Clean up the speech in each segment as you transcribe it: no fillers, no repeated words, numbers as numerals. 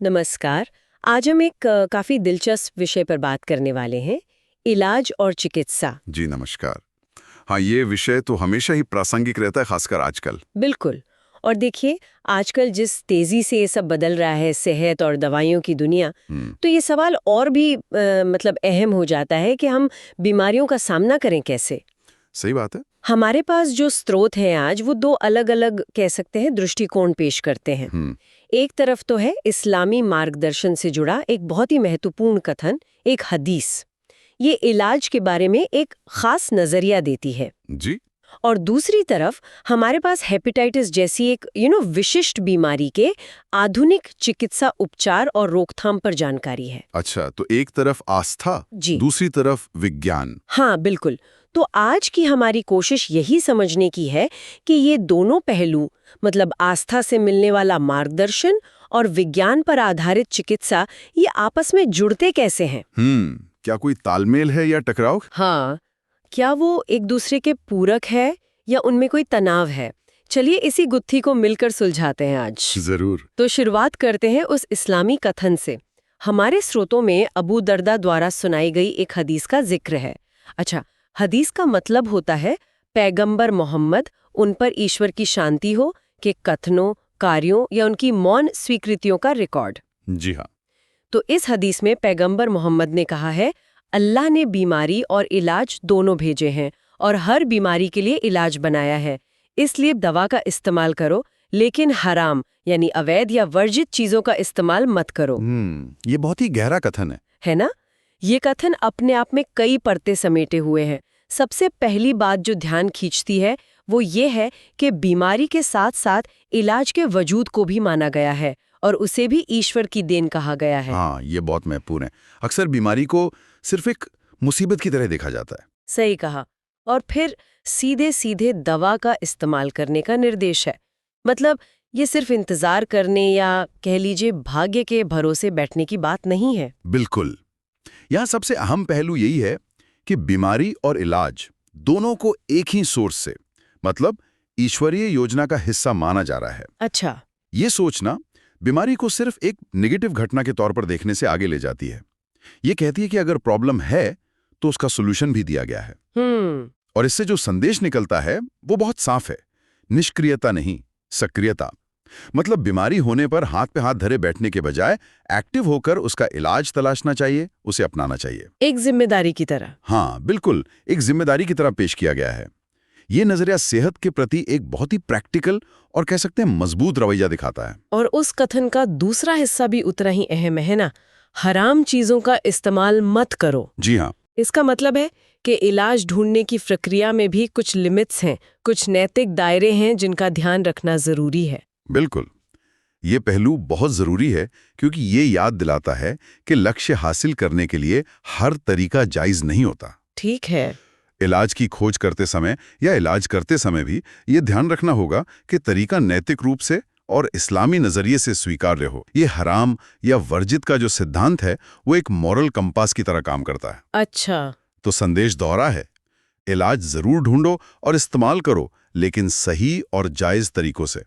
नमस्कार। आज हम एक काफी दिलचस्प विषय पर बात करने वाले हैं, इलाज और चिकित्सा। जी नमस्कार। हाँ, ये विषय तो हमेशा ही प्रासंगिक रहता है, खासकर आजकल। बिल्कुल। और देखिए, आजकल जिस तेजी से ये सब बदल रहा है, सेहत और दवाइयों की दुनिया, तो ये सवाल और भी मतलब अहम हो जाता है कि हम बीमारियों का सामना करें कैसे। सही बात है। हमारे पास जो स्रोत हैं आज, वो दो अलग-अलग कह सकते हैं दृष्टिकोण पेश करते हैं। हम्म। एक तरफ तो है इस्लामी मार्गदर्शन से जुड़ा एक बहुत ही महत्वपूर्ण कथन, एक हदीस। ये इलाज के बारे में एक खास नजरिया देती है। जी। और दूसरी तरफ हमारे पास हेपेटाइटिस जैसी एक विशिष्ट बीमारी के आधुनिक चिकित्सा उपचार और रोकथाम पर जानकारी है। अच्छा, तो एक तरफ आस्था, जी दूसरी तरफ विज्ञान। हाँ, बिल्कुल। तो आज की हमारी कोशिश यही समझने की है कि ये दोनों पहलू, मतलब आस्था से मिलने वाला मार्गदर्शन और विज्ञान पर आधारित चिकित्सा, ये आपस में जुड़ते कैसे हैं। क्या कोई तालमेल है या टकराव? हाँ, क्या वो एक दूसरे के पूरक है या उनमें कोई तनाव है। चलिए इसी गुत्थी को मिलकर सुलझाते हैं आज। जरूर। तो शुरुआत करते हैं उस इस्लामी कथन से। हमारे स्रोतों में अबू दर्दा द्वारा सुनाई गई एक हदीस का जिक्र है। अच्छा, हदीस का मतलब होता है पैगंबर मोहम्मद, उन पर ईश्वर की शांति हो, के कथनों, कार्यों या उनकी मौन स्वीकृतियों का रिकॉर्ड। जी हाँ। तो इस हदीस में पैगंबर मोहम्मद ने कहा है, अल्लाह ने बीमारी और इलाज दोनों भेजे हैं और हर बीमारी के लिए इलाज बनाया है, इसलिए दवा का इस्तेमाल करो, लेकिन हराम यानी अवैध या वर्जित चीजों का इस्तेमाल मत करो। ये बहुत ही गहरा कथन है ना? ये कथन अपने आप में कई परतें समेटे हुए हैं। सबसे पहली बात जो ध्यान खींचती है वो ये है कि बीमारी के साथ साथ इलाज के वजूद को भी माना गया है और उसे भी ईश्वर की देन कहा गया है। हाँ, ये बहुत महत्वपूर्ण है। अक्सर बीमारी को सिर्फ एक मुसीबत की तरह देखा जाता है। सही कहा। और फिर सीधे सीधे दवा का इस्तेमाल करने का निर्देश है। मतलब ये सिर्फ इंतजार करने या कह लीजिए भाग्य के भरोसे बैठने की बात नहीं है। बिल्कुल। यहाँ सबसे अहम पहलू यही है कि बीमारी और इलाज दोनों को एक ही सोर्स से, मतलब ईश्वरीय योजना का हिस्सा माना जा रहा है। अच्छा। ये सोचना बीमारी को सिर्फ एक नेगेटिव घटना के तौर पर देखने से आगे ले जाती है। ये कहती है कि अगर प्रॉब्लम है तो उसका सॉल्यूशन भी दिया गया है। और इससे जो संदेश निकलता है वो बहुत साफ है, निष्क्रियता नहीं, सक्रियता। मतलब बीमारी होने पर हाथ पे हाथ धरे बैठने के बजाय एक्टिव होकर उसका इलाज तलाशना चाहिए, उसे अपनाना चाहिए। एक जिम्मेदारी की तरह। हाँ बिल्कुल, एक जिम्मेदारी की तरह पेश किया गया है। ये नजरिया सेहत के प्रति एक बहुत ही प्रैक्टिकल और कह सकते हैं मजबूत रवैया दिखाता है। और उस कथन का दूसरा हिस्सा भी उतना ही अहम है ना, हराम चीजों का इस्तेमाल मत करो। जी हाँ। इसका मतलब है कि इलाज ढूंढने की प्रक्रिया में भी कुछ लिमिट्स हैं, कुछ नैतिक दायरे हैं जिनका ध्यान रखना जरूरी है। बिल्कुल। ये पहलू बहुत जरूरी है क्योंकि ये याद दिलाता है कि लक्ष्य हासिल करने के लिए हर तरीका जायज नहीं होता। ठीक है। इलाज की खोज करते समय या इलाज करते समय भी ये ध्यान रखना होगा कि तरीका नैतिक रूप से और इस्लामी नजरिए से स्वीकार्य हो। ये हराम या वर्जित का जो सिद्धांत है वो एक मॉरल कंपास की तरह काम करता है। अच्छा। तो संदेश दोहरा है, इलाज जरूर ढूंढो और इस्तेमाल करो, लेकिन सही और जायज तरीकों से।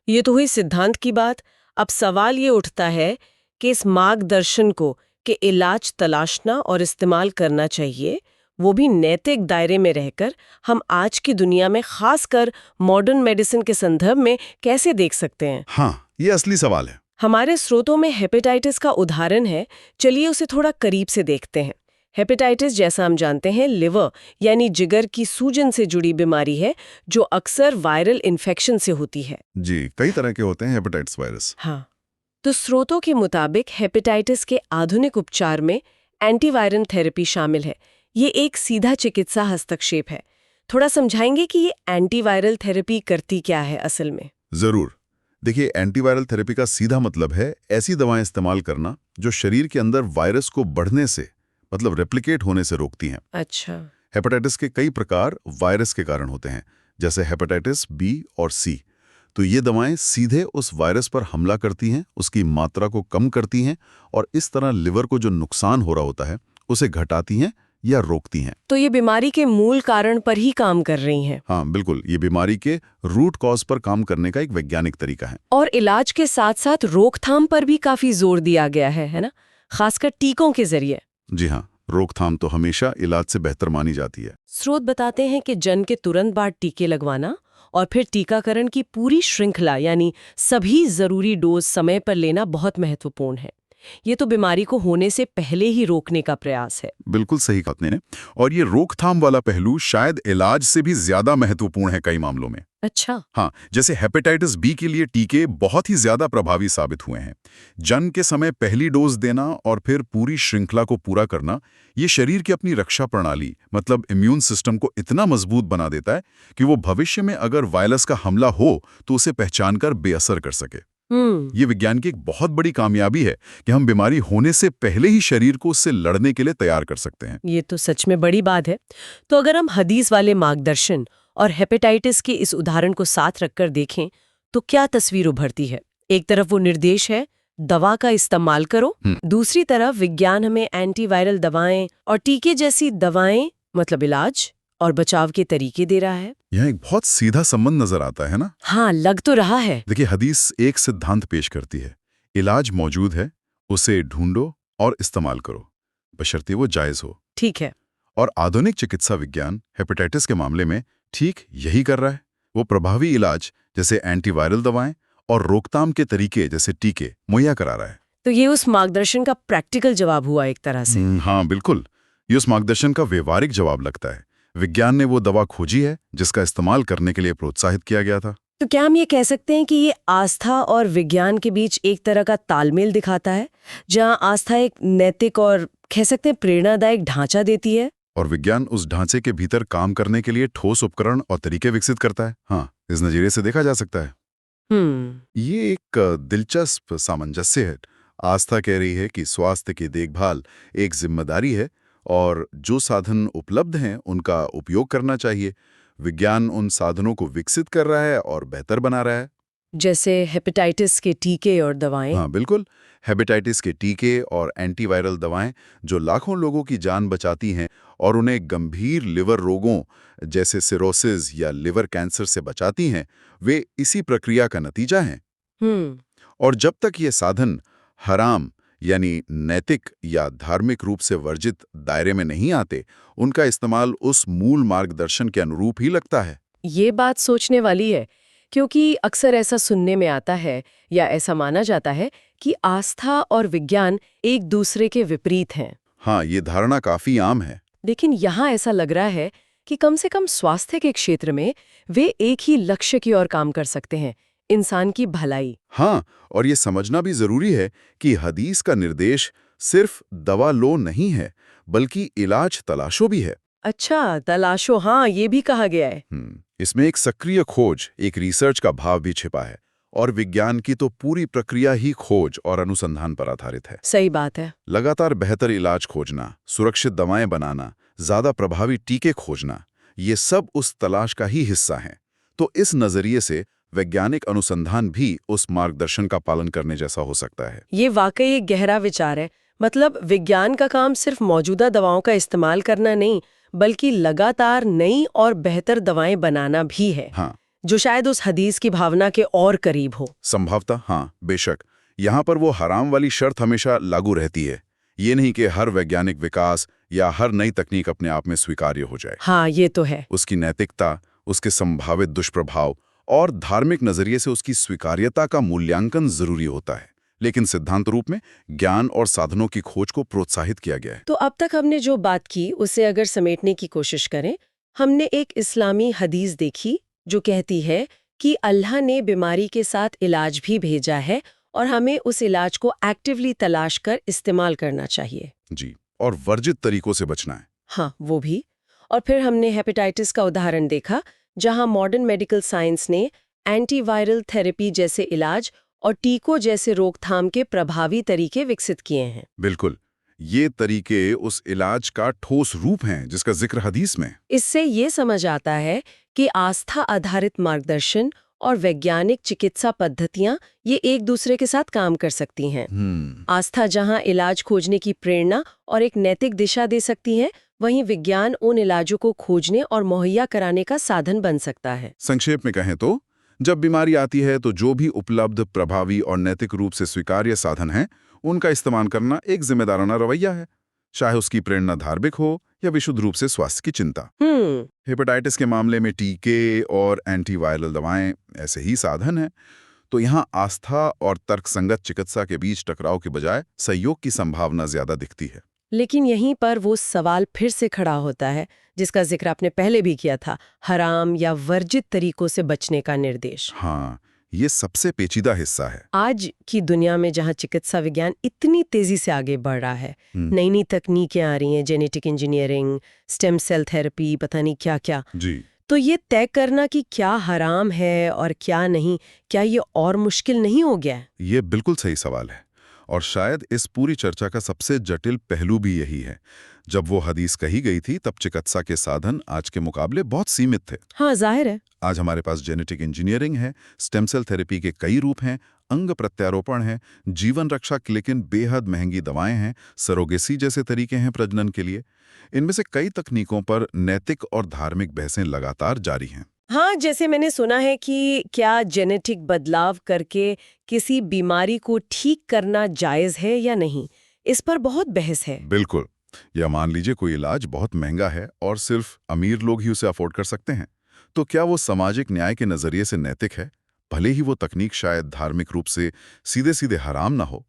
ये तो हुई सिद्धांत की बात। अब सवाल ये उठता है कि इस मार्गदर्शन को कि इलाज तलाशना और इस्तेमाल करना चाहिए, वो भी नैतिक दायरे में रहकर, हम आज की दुनिया में खासकर मॉडर्न मेडिसिन के संदर्भ में कैसे देख सकते हैं। हाँ, ये असली सवाल है। हमारे स्रोतों में हेपेटाइटिस का उदाहरण है, चलिए उसे थोड़ा करीब से देखते हैं। हेपेटाइटिस, जैसा हम जानते हैं, लिवर यानी जिगर की सूजन से जुड़ी बीमारी है जो अक्सर वायरल इन्फेक्शन से होती है। जी, कई तरह के होते हैं हेपेटाइटिस वायरस। हाँ, तो स्रोतों के मुताबिक हेपेटाइटिस के आधुनिक उपचार में एंटीवायरल थेरेपी शामिल है। ये एक सीधा चिकित्सा हस्तक्षेप है। थोड़ा समझाएंगे कि ये एंटीवायरल थेरेपी करती क्या है असल में? जरूर। देखिए, एंटीवायरल थेरेपी का सीधा मतलब है ऐसी दवाएं इस्तेमाल करना जो शरीर के अंदर वायरस को बढ़ने से, मतलब रेप्लिकेट होने से रोकती हैं। अच्छा। हेपेटाइटिस के कई प्रकार वायरस के कारण होते हैं, जैसे हेपेटाइटिस बी और सी। तो ये दवाएं सीधे उस वायरस पर हमला करती हैं, उसकी मात्रा को कम करती हैं और इस तरह लिवर को जो नुकसान हो रहा होता है उसे घटाती हैं या रोकती हैं। तो ये बीमारी के मूल कारण पर ही काम कर रही हैं। हाँ बिल्कुल, ये बीमारी के रूट कॉज पर काम करने का एक वैज्ञानिक तरीका है। और इलाज के साथ साथ रोकथाम पर भी काफी जोर दिया गया है ना, खासकर टीकों के जरिए। जी हाँ, रोकथाम तो हमेशा इलाज से बेहतर मानी जाती है। स्रोत बताते हैं कि जन्म के तुरंत बाद टीके लगवाना और फिर टीकाकरण की पूरी श्रृंखला यानी सभी जरूरी डोज समय पर लेना बहुत महत्वपूर्ण है। ये तो बीमारी को होने से पहले ही रोकने का प्रयास है। बिल्कुल सही कहा आपने। और ये रोकथाम वाला पहलू शायद इलाज से भी ज्यादा महत्वपूर्ण है कई मामलों में। अच्छा। हाँ, जैसे हेपेटाइटिस बी के लिए टीके बहुत ही ज्यादा प्रभावी साबित हुए हैं। जन्म के समय पहली डोज देना और फिर पूरी श्रृंखला को पूरा करना, ये शरीर की अपनी रक्षा प्रणाली मतलब इम्यून सिस्टम को इतना मजबूत बना देता है कि वो भविष्य में अगर वायरस का हमला हो तो उसे पहचान कर बेअसर कर सके। ये विज्ञान की एक बहुत बड़ी कामयाबी है कि हम बीमारी होने से पहले ही शरीर को उससे लड़ने के लिए तैयार कर सकते हैं। ये तो सच में बड़ी बात है। तो अगर हम हदीस वाले मार्गदर्शन और हेपेटाइटिस के इस उदाहरण को साथ रखकर देखें तो क्या तस्वीर उभरती है? एक तरफ वो निर्देश है दवा का इस्तेमाल करो, दूसरी तरफ विज्ञान हमें एंटीवायरल दवाएं और टीके जैसी दवाएं मतलब इलाज और बचाव के तरीके दे रहा है। यहाँ एक बहुत सीधा संबंध नजर आता है ना? हाँ, लग तो रहा है। देखिए, हदीस एक सिद्धांत पेश करती है, इलाज मौजूद है, उसे ढूंढो और इस्तेमाल करो, बशर्ते वो जायज हो। ठीक है। और आधुनिक चिकित्सा विज्ञान हेपेटाइटिस के मामले में ठीक यही कर रहा है। वो प्रभावी इलाज जैसे एंटीवायरल दवाएं और रोकथाम के तरीके जैसे टीके मुहैया करा रहा है। तो ये उस मार्गदर्शन का प्रैक्टिकल जवाब हुआ एक तरह से। हाँ बिल्कुल, ये उस मार्गदर्शन का व्यवहारिक जवाब लगता है। विज्ञान ने वो दवा खोजी है जिसका इस्तेमाल करने के लिए प्रोत्साहित किया गया था। तो क्या हम ये कह सकते हैं कि ये आस्था और विज्ञान के बीच एक तरह का तालमेल दिखाता है, जहां आस्था एक नैतिक और कह सकते हैं प्रेरणादायक ढांचा देती है और विज्ञान उस ढांचे के भीतर काम करने के लिए ठोस उपकरण और तरीके विकसित करता है। हाँ, इस नजरिए से देखा जा सकता है। ये एक दिलचस्प सामंजस्य है। आस्था कह रही है कि स्वास्थ्य की देखभाल एक जिम्मेदारी है और जो साधन उपलब्ध हैं उनका उपयोग करना चाहिए। विज्ञान उन साधनों को विकसित कर रहा है और बेहतर बना रहा है। जैसे हेपेटाइटिस के टीके और दवाएं। हाँ बिल्कुल, हेपेटाइटिस के टीके और एंटीवायरल दवाएं जो लाखों लोगों की जान बचाती हैं और उन्हें गंभीर लिवर रोगों जैसे सिरोसिस या लिवर कैंसर से बचाती हैं, वे इसी प्रक्रिया का नतीजा हैं। और जब तक ये साधन हराम यानी नैतिक या धार्मिक रूप से वर्जित दायरे में नहीं आते, उनका इस्तेमाल उस मूल मार्गदर्शन के अनुरूप ही लगता है। ये बात सोचने वाली है, क्योंकि अक्सर ऐसा सुनने में आता है या ऐसा माना जाता है कि आस्था और विज्ञान एक दूसरे के विपरीत हैं। हाँ, ये धारणा काफी आम है। लेकिन यहाँ ऐसा लग रहा है कि कम से कम स्वास्थ्य के क्षेत्र में वे एक ही लक्ष्य की ओर काम कर सकते हैं, इंसान की भलाई। हाँ, और ये समझना भी जरूरी है कि हदीस का निर्देश सिर्फ दवा लो नहीं है, बल्कि इलाज तलाशो भी है। अच्छा, तलाशो, हाँ, ये भी कहा गया है। इसमें एक सक्रिय खोज, एक रिसर्च का भाव भी छिपा है। और विज्ञान की तो पूरी प्रक्रिया ही खोज और अनुसंधान पर आधारित है। सही बात है। लगातार बेहतर इलाज खोजना, सुरक्षित दवाएं बनाना, ज्यादा प्रभावी टीके खोजना, ये सब उस तलाश का ही हिस्सा हैं। तो इस नजरिए से वैज्ञानिक अनुसंधान भी उस मार्गदर्शन का पालन करने जैसा हो सकता है। ये वाकई एक गहरा विचार है। मतलब विज्ञान का काम सिर्फ मौजूदा दवाओं का इस्तेमाल करना नहीं, बल्कि लगातार नई और बेहतर दवाएं बनाना भी है। हाँ, जो शायद उस हदीस की भावना के और करीब हो। संभवतः हाँ, बेशक। यहाँ पर वो हराम वाली शर्त हमेशा लागू रहती है। ये नहीं कि हर वैज्ञानिक विकास या हर नई तकनीक अपने आप में स्वीकार्य हो जाए। हाँ, ये तो है। उसकी नैतिकता, उसके संभावित दुष्प्रभाव और धार्मिक नजरिए से उसकी स्वीकार्यता का मूल्यांकन जरूरी होता है। लेकिन सिद्धांत रूप में ज्ञान और साधनों की खोज को प्रोत्साहित किया गया है। तो अब तक हमने जो बात की उसे अगर समेटने की कोशिश करें, हमने एक इस्लामी हदीस देखी जो कहती है कि अल्लाह ने बीमारी के साथ इलाज भी भेजा है और हमें उस इलाज को एक्टिवली तलाश कर इस्तेमाल करना चाहिए। जी, और वर्जित तरीकों से बचना है। हाँ, वो भी। और फिर हमने हेपेटाइटिस का उदाहरण देखा, जहां मॉडर्न मेडिकल साइंस ने एंटीवायरल थेरेपी जैसे इलाज और टीकों जैसे रोकथाम के प्रभावी तरीके विकसित किए हैं। बिल्कुल, ये तरीके उस इलाज का ठोस रूप हैं जिसका जिक्र हदीस में। इससे ये समझ आता है कि आस्था आधारित मार्गदर्शन और वैज्ञानिक चिकित्सा पद्धतियां ये एक दूसरे के साथ काम कर सकती हैं। आस्था जहां इलाज खोजने की प्रेरणा और एक नैतिक दिशा दे सकती है, वहीं विज्ञान उन इलाजों को खोजने और मुहैया कराने का साधन बन सकता है। संक्षेप में कहें तो जब बीमारी आती है तो जो भी उपलब्ध, प्रभावी और नैतिक रूप से स्वीकार्य साधन हैं, उनका इस्तेमाल करना एक जिम्मेदाराना रवैया है, चाहे उसकी प्रेरणा धार्मिक हो या विशुद्ध रूप से स्वास्थ्य की चिंता। हेपेटाइटिस के मामले में टीके और एंटीवायरल दवाएं ऐसे ही साधन हैं। तो यहाँ आस्था और तर्कसंगत चिकित्सा के बीच टकराव के बजाय सहयोग की संभावना ज्यादा दिखती है। लेकिन यहीं पर वो सवाल फिर से खड़ा होता है जिसका जिक्र आपने पहले भी किया था, हराम या वर्जित तरीकों से बचने का निर्देश। हाँ, ये सबसे पेचीदा हिस्सा है। आज की दुनिया में जहाँ चिकित्सा विज्ञान इतनी तेजी से आगे बढ़ रहा है, नई नई तकनीकें आ रही हैं, genetic engineering, stem cell therapy, पता नहीं क्या क्या जी। तो ये तय करना कि क्या हराम है और क्या नहीं, क्या ये और मुश्किल नहीं हो गया है? ये बिल्कुल सही सवाल है और शायद इस पूरी चर्चा का सबसे जटिल पहलू भी यही है। जब वो हदीस कही गई थी तब चिकित्सा के साधन आज के मुकाबले बहुत सीमित थे। हाँ, जाहिर है। आज हमारे पास जेनेटिक इंजीनियरिंग है, स्टेम सेल थेरेपी के कई रूप हैं, अंग प्रत्यारोपण है, जीवन रक्षक लेकिन बेहद महंगी दवाएं हैं, सरोगेसी जैसे तरीके हैं प्रजनन के लिए। इनमें से कई तकनीकों पर नैतिक और धार्मिक बहसें लगातार जारी हैं। हाँ, जैसे मैंने सुना है कि क्या जेनेटिक बदलाव करके किसी बीमारी को ठीक करना जायज है या नहीं, इस पर बहुत बहस है। बिल्कुल। या मान लीजिए कोई इलाज बहुत महंगा है और सिर्फ अमीर लोग ही उसे अफोर्ड कर सकते हैं, तो क्या वो सामाजिक न्याय के नजरिए से नैतिक है, भले ही वो तकनीक शायद धार्मिक रूप से सीधे सीधे हराम ना हो?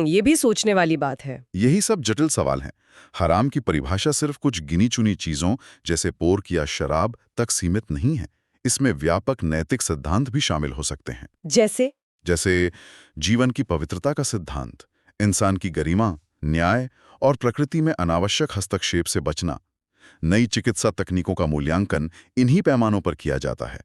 ये भी सोचने वाली बात है। यही सब जटिल सवाल हैं। हराम की परिभाषा सिर्फ कुछ गिनी चुनी चीजों जैसे पोर्क या शराब तक सीमित नहीं है। इसमें व्यापक नैतिक सिद्धांत भी शामिल हो सकते हैं। जैसे जीवन की पवित्रता का सिद्धांत, इंसान की गरिमा, न्याय और प्रकृति में अनावश्यक हस्तक्षेप से बचना। नई चिकित्सा तकनीकों का मूल्यांकन इन्हीं पैमानों पर किया जाता है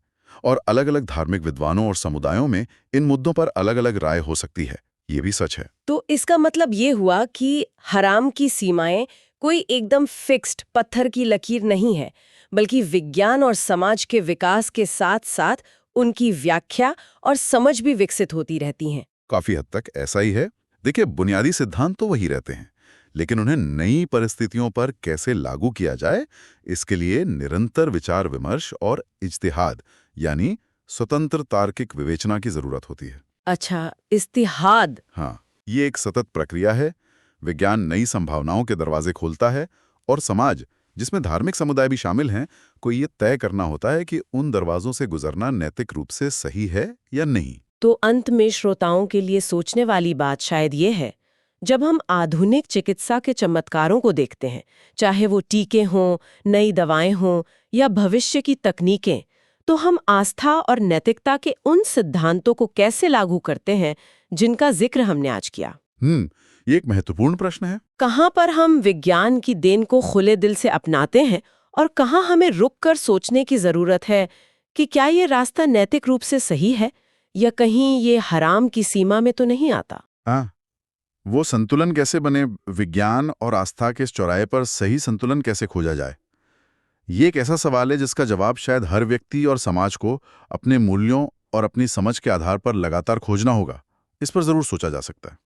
और अलग अलग धार्मिक विद्वानों और समुदायों में इन मुद्दों पर अलग अलग राय हो सकती है। ये भी सच है। तो इसका मतलब ये हुआ कि हराम की सीमाएं कोई एकदम फिक्स्ड पत्थर की लकीर नहीं है, बल्कि विज्ञान और समाज के विकास के साथ साथ उनकी व्याख्या और समझ भी विकसित होती रहती हैं। काफी हद तक ऐसा ही है। देखिए, बुनियादी सिद्धांत तो वही रहते हैं, लेकिन उन्हें नई परिस्थितियों पर कैसे लागू किया जाए, इसके लिए निरंतर विचार विमर्श और इज्तिहाद यानी स्वतंत्र तार्किक विवेचना की जरूरत होती है। अच्छा, इज्तिहाद। हाँ, ये एक सतत प्रक्रिया है। विज्ञान नई संभावनाओं के दरवाजे खोलता है और समाज, जिसमें धार्मिक समुदाय भी शामिल हैं, को ये तय करना होता है कि उन दरवाजों से गुजरना नैतिक रूप से सही है या नहीं। तो अंत में श्रोताओं के लिए सोचने वाली बात शायद ये है, जब हम आधुनिक चिकित्सा के चमत्कारों को देखते हैं, चाहे वो टीके हों, नई दवाएं हों या भविष्य की तकनीकें, तो हम आस्था और नैतिकता के उन सिद्धांतों को कैसे लागू करते हैं जिनका जिक्र हमने आज किया? ये एक महत्वपूर्ण प्रश्न है। कहाँ पर हम विज्ञान की देन को खुले दिल से अपनाते हैं और कहाँ हमें रुककर सोचने की जरूरत है कि क्या ये रास्ता नैतिक रूप से सही है या कहीं ये हराम की सीमा में तो नहीं आता? हाँ, वो संतुलन कैसे बने, विज्ञान और आस्था के इस चौराहे पर सही संतुलन कैसे खोजा जाए, ये एक ऐसा सवाल है जिसका जवाब शायद हर व्यक्ति और समाज को अपने मूल्यों और अपनी समझ के आधार पर लगातार खोजना होगा। इस पर जरूर सोचा जा सकता है।